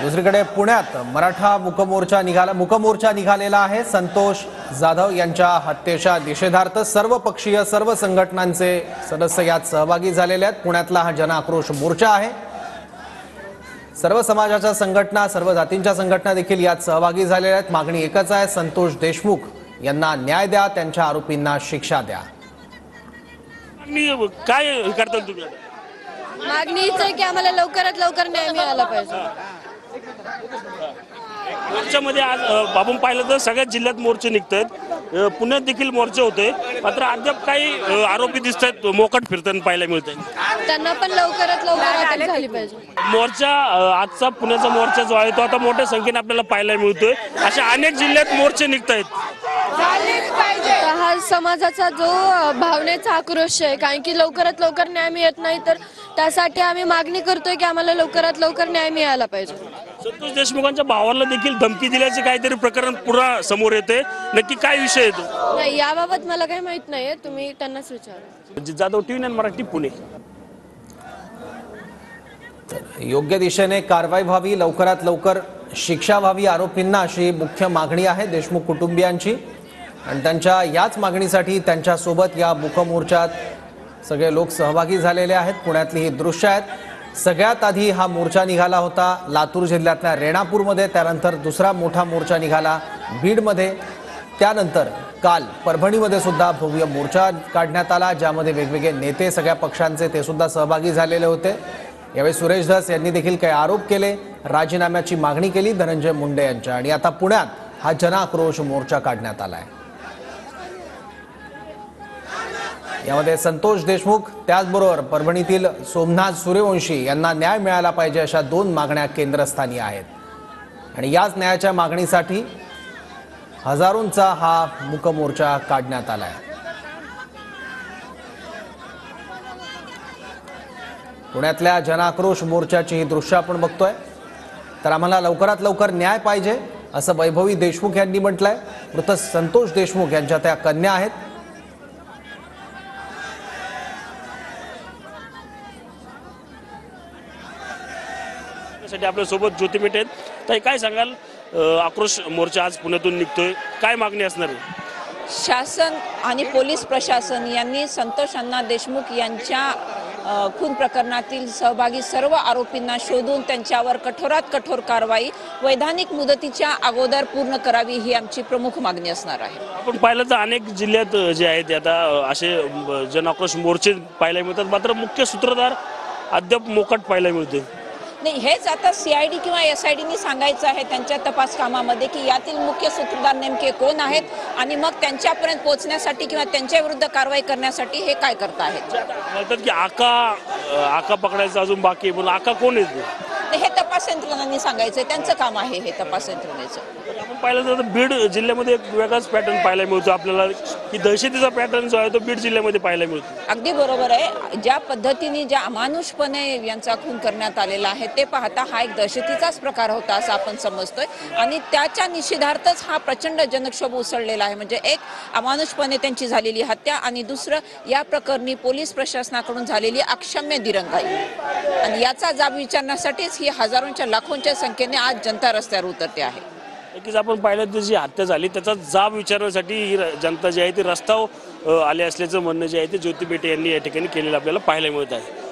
दुसरीकडे पुण्यात मराठा मूकमोर्चा निघालेला आहे। संतोष जाधव यांच्या हत्येच्या निषेधार्थ सर्व पक्षीय सर्व संघटनांचे सदस्य यात सहभागी झालेले आहेत। पुण्यातला हा जनआक्रोश मोर्चा आहे। सर्व समाजाच्या संघटना सर्व जातींच्या संघटना देखील यात सहभागी झालेल्या आहेत। मागणी एकच आहे, संतोष देशमुख यांना न्याय द्या, त्यांच्या आरोपींना शिक्षा द्या। काय करता तुम्ही? मागणी हीच आहे की आम्हाला लवकरात लवकर न्याय मिळाला पाहिजे। मोर्चामध्ये आज आपण पाहिलं तर सगळ्या जिल्ह्यात मोर्चे निघतात, पुण्यात देखील मोर्चे होते, मात्र अद्याप काही आरोपी दिसतात मोकाट फिरताना पाहायला मिळत आहे। त्यांना पण लवकरात लवकर अटक झाली पाहिजे। मोर्चा आजचा पुण्याचा मोर्चा जो आहे तो आता मोठ्या संख्येने आपल्याला पाहायला मिळतोय। अशा अनेक जिल्ह्यात मोर्चे निघतायत। हा समाजाचा जो भावनेचा आक्रोश आहे, कारण की लवकरात लवकर न्याय मिळत नाही, तर त्यासाठी आम्ही मागणी करतोय की आम्हाला लवकरात लवकर न्याय मिळाला पाहिजे। संतोष देशमुखांच्या भावाला देखील धमकी दिल्याचे काहीतरी प्रकरण पुन्हा समोर येते, नक्की काय विषय येतो? नाही, याबाबत मला काही माहित नाहीये, तुम्ही त्यांनाच विचारा। जाधव, TV9 मराठी, पुणे। योग्य दिशेने कारवाई व्हावी, लवकरात लवकर शिक्षा व्हावी आरोपींना, अशी मुख्य मागणी आहे देशमुख कुटुंबियांची। आणि त्यांच्या याच मागणीसाठी त्यांच्यासोबत या मूकमोर्चात सगळे लोक सहभागी झालेले आहेत। पुण्यातली ही दृश्य आहेत। सगळ्यात आधी हा मोर्चा निघाला होता लातूर जिल्ह्यातल्या रेणापूरमध्ये, त्यानंतर दुसरा मोठा मोर्चा निघाला बीडमध्ये, त्यानंतर काल परभणीमध्ये सुद्धा भव्य मोर्चा काढण्यात आला, ज्यामध्ये वेगवेगळे नेते सगळ्या पक्षांचे ते सुद्धा सहभागी झालेले होते। यावेळी सुरेश धस यांनी देखील काही आरोप केले, राजीनाम्याची मागणी केली धनंजय मुंडे यांच्या, आणि आता पुण्यात हा जनआक्रोश मोर्चा काढण्यात आलाय। यामध्ये संतोष देशमुख त्याचबरोबर परभणीतील सोमनाथ सूर्यवंशी यांना न्याय मिळाला पाहिजे अशा दोन मागण्या केंद्रस्थानी आहेत। आणि याच न्यायाच्या मागणीसाठी हजारोंचा हा मूकमोर्चा काढण्यात आलाय। पुण्यातल्या जनआक्रोश मोर्चाची ही दृश्य आपण बघतोय। तर आम्हाला लवकरात लवकर न्याय पाहिजे असं वैभवी देशमुख यांनी म्हटलंय। मृत संतोष देशमुख यांच्या त्या कन्या आहेत। आपल्या सोबत ज्योती मेटे आहेत। ताई, काय सांगाल, आक्रोश मोर्चा आज पुण्यातून निघतोय, काय मागणी असणार आहे? शासन आणि पोलीस प्रशासन यांनी संतोष अण्णा देशमुख यांच्या खून प्रकरणातील सहभागी सर्व आरोपींना शोधून त्यांच्यावर कठोरात कठोर कारवाई वैधानिक मुदतीच्या अगोदर पूर्ण करावी, ही आमची प्रमुख मागणी असणार आहे। आपण पाहिलं तर अनेक जिल्ह्यात जे आहेत आता असे जनआक्रोश मोर्चे पाहायला मिळतात, मात्र मुख्य सूत्रधार अद्याप मोकाट पाहायला मिळते। नाही, हेच आता CID किंवा SIDनी सांगायचं आहे त्यांच्या तपास कामामध्ये की यातील मुख्य सूत्रधार नेमके कोण आहेत, आणि मग त्यांच्यापर्यंत पोहोचण्यासाठी किंवा त्यांच्या विरुद्ध कारवाई करण्यासाठी हे काय करत आहेत। म्हणतात की आका पकडायचं अजून बाकी आहे, पण आका कोण आहे? हे तपास यंत्रणांनी सांगायचं, त्यांचं काम आहे हे तपास यंत्रणेचं। आपण पाहिलं तर बीड जिल्ह्यामध्ये एक वेगळाच पॅटर्न पाहायला मिळतो आपल्याला, की दहशतीचा पॅटर्न जो आहे तो बीड जिल्ह्यामध्ये पाहायला मिळतो। अगदी बरोबर आहे। ज्या पद्धतीने ज्या अमानुषपणे यांचा खून करण्यात आलेला आहे ते पाहता हा एक दहशतीचाच प्रकार होता असं आपण समजतोय, आणि त्याच्या निषेधार्थच हा प्रचंड जनक्षोभ उसळलेला आहे। म्हणजे एक अमानुषपणे त्यांची झालेली हत्या, आणि दुसरं या प्रकरणी पोलीस प्रशासनाकडून झालेली अक्षम्य दिरंगाई, आणि याचा जाब विचारण्यासाठीच ही हजारोंच्या लाखोंच्या संख्येने आज जनता रस्त्यावर उतरते आहे। नक्कीच आपण पाहिलं तर जी हत्या झाली त्याचा जाब विचारण्यासाठी ही जनता जी आहे ती रस्त्यावर आले असल्याचं म्हणणं जे आहे ते ज्योती मेटे यांनी या ठिकाणी केलेलं आपल्याला पाहायला मिळत आहे।